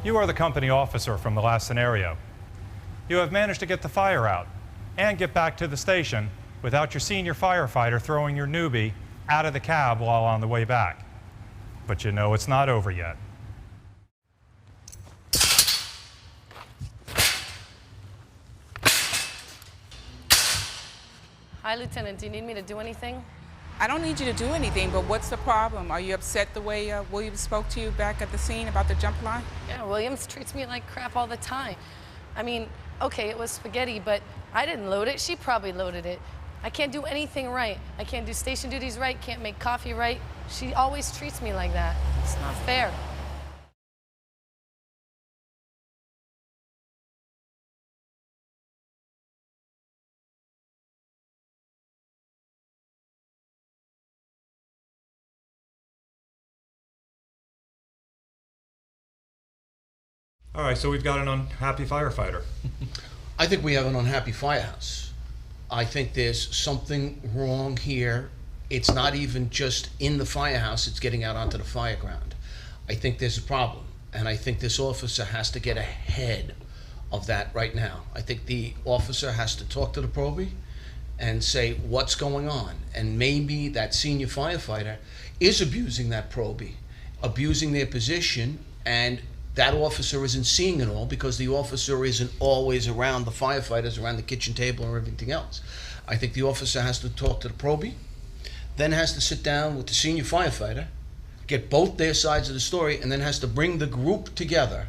You are the company officer from the last scenario. You have managed to get the fire out and get back to the station without your senior firefighter throwing your newbie out of the cab while on the way back. But you know it's not over yet. Hi, Lieutenant. Do you need me to do anything? I don't need you to do anything, but what's the problem? Are you upset the way Williams spoke to you back at the scene about the jump line? Yeah, Williams treats me like crap all the time. I mean, okay, it was spaghetti, but I didn't load it. She probably loaded it. I can't do anything right. I can't do station duties right, can't make coffee right. She always treats me like that. It's not fair. All right, so we've got an unhappy firefighter. I think we have an unhappy firehouse. I think there's something wrong here. It's not even just in the firehouse, it's getting out onto the fire ground. I think there's a problem, and I think this officer has to get ahead of that right now. I think the officer has to talk to the Probie and say what's going on, and maybe that senior firefighter is abusing that Probie, abusing their position, and that officer isn't seeing it all because the officer isn't always around the firefighters, around the kitchen table or everything else. I think the officer has to talk to the Probie, then has to sit down with the senior firefighter, get both their sides of the story, and then has to bring the group together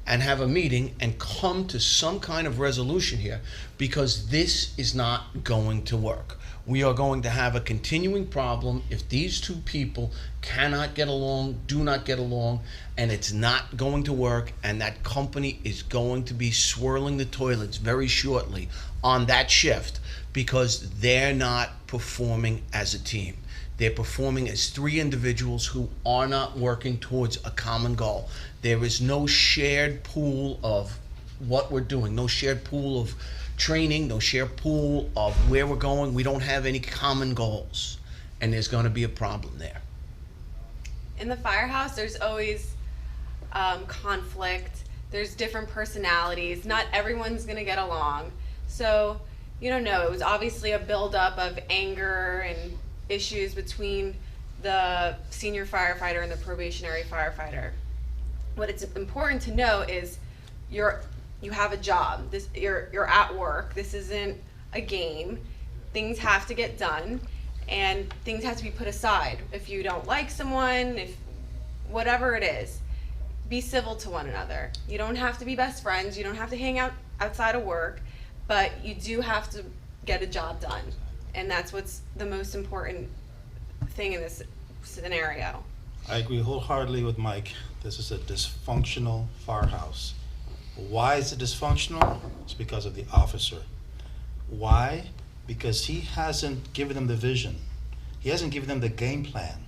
and have a meeting and come to some kind of resolution here, because this is not going to work. We are going to have a continuing problem if these two people cannot get along, do not get along, and it's not going to work, and that company is going to be swirling the toilets very shortly on that shift because they're not performing as a team. They're performing as three individuals who are not working towards a common goal. There is no shared pool of what we're doing, no shared pool of training, no shared pool of where we're going. We don't have any common goals, and there's going to be a problem there. In the firehouse, there's always conflict. There's different personalities. Not everyone's going to get along. So, you don't know. It was obviously a buildup of anger and issues between the senior firefighter and the probationary firefighter. What it's important to know is you have a job. You're at work. This isn't a game. Things have to get done, and things have to be put aside. If you don't like someone, if whatever it is, be civil to one another. You don't have to be best friends. You don't have to hang out outside of work, but you do have to get a job done, and that's what's the most important thing in this scenario. I agree wholeheartedly with Mike. This is a dysfunctional firehouse. Why is it dysfunctional? It's because of the officer. Why? Because he hasn't given them the vision. He hasn't given them the game plan.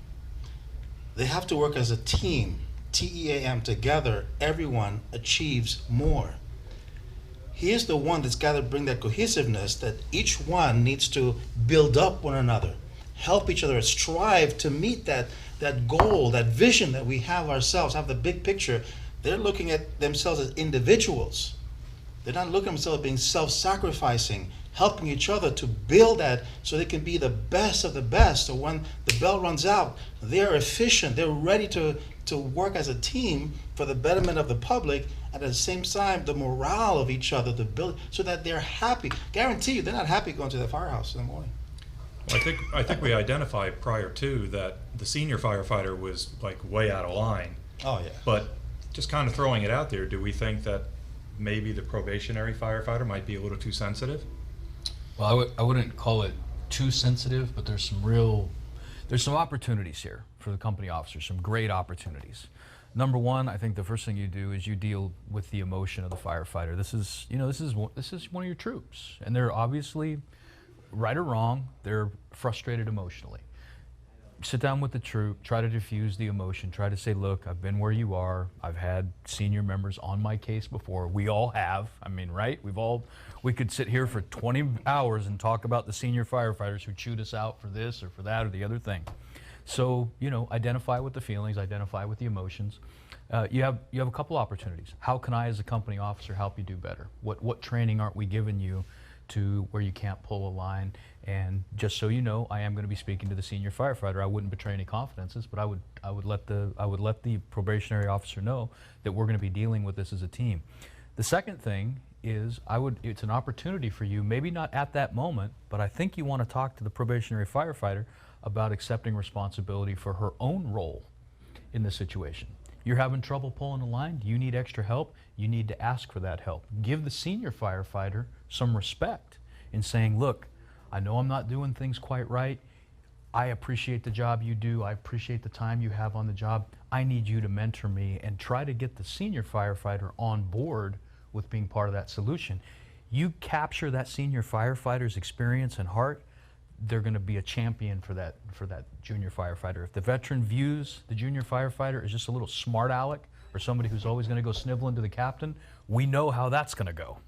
They have to work as a team, TEAM, together. Everyone achieves more. He is the one that's got to bring that cohesiveness, that each one needs to build up one another, help each other, strive to meet that goal, that vision that we have ourselves, have the big picture. They're looking at themselves as individuals. They're not looking at themselves as being self-sacrificing, helping each other to build that so they can be the best of the best. So when the bell runs out, they're efficient. They're ready to work as a team for the betterment of the public, and at the same time, the morale of each other to build so that they're happy. Guarantee you, they're not happy going to the firehouse in the morning. Well, I think we identified prior to that the senior firefighter was like way out of line. Oh, yeah. But just kind of throwing it out there, do we think that maybe the probationary firefighter might be a little too sensitive? Well, I wouldn't call it too sensitive, but there's some opportunities here for the company officers, some great opportunities. Number one, I think the first thing you do is you deal with the emotion of the firefighter. This is one of your troops, and they're obviously, right or wrong, they're frustrated emotionally. Sit down with the troop, try to diffuse the emotion, try to say, look, I've been where you are. I've had senior members on my case before. We all have. I mean, right? We could sit here for 20 hours and talk about the senior firefighters who chewed us out for this or for that or the other thing. So, identify with the feelings, identify with the emotions. You have a couple opportunities. How can I, as a company officer, help you do better? What training aren't we giving you to where you can't pull a line? And just so you know, I am going to be speaking to the senior firefighter. I wouldn't betray any confidences, but I would let the probationary officer know that we're going to be dealing with this as a team. The second thing is it's an opportunity for you, maybe not at that moment, but I think you want to talk to the probationary firefighter about accepting responsibility for her own role in the situation. You're having trouble pulling a line, you need extra help, you need to ask for that help. Give the senior firefighter some respect in saying, look, I know I'm not doing things quite right. I appreciate the job you do. I appreciate the time you have on the job. I need you to mentor me, and try to get the senior firefighter on board with being part of that solution. You capture that senior firefighter's experience and heart, they're going to be a champion for that junior firefighter. If the veteran views the junior firefighter as just a little smart aleck or somebody who's always going to go sniveling to the captain, we know how that's going to go.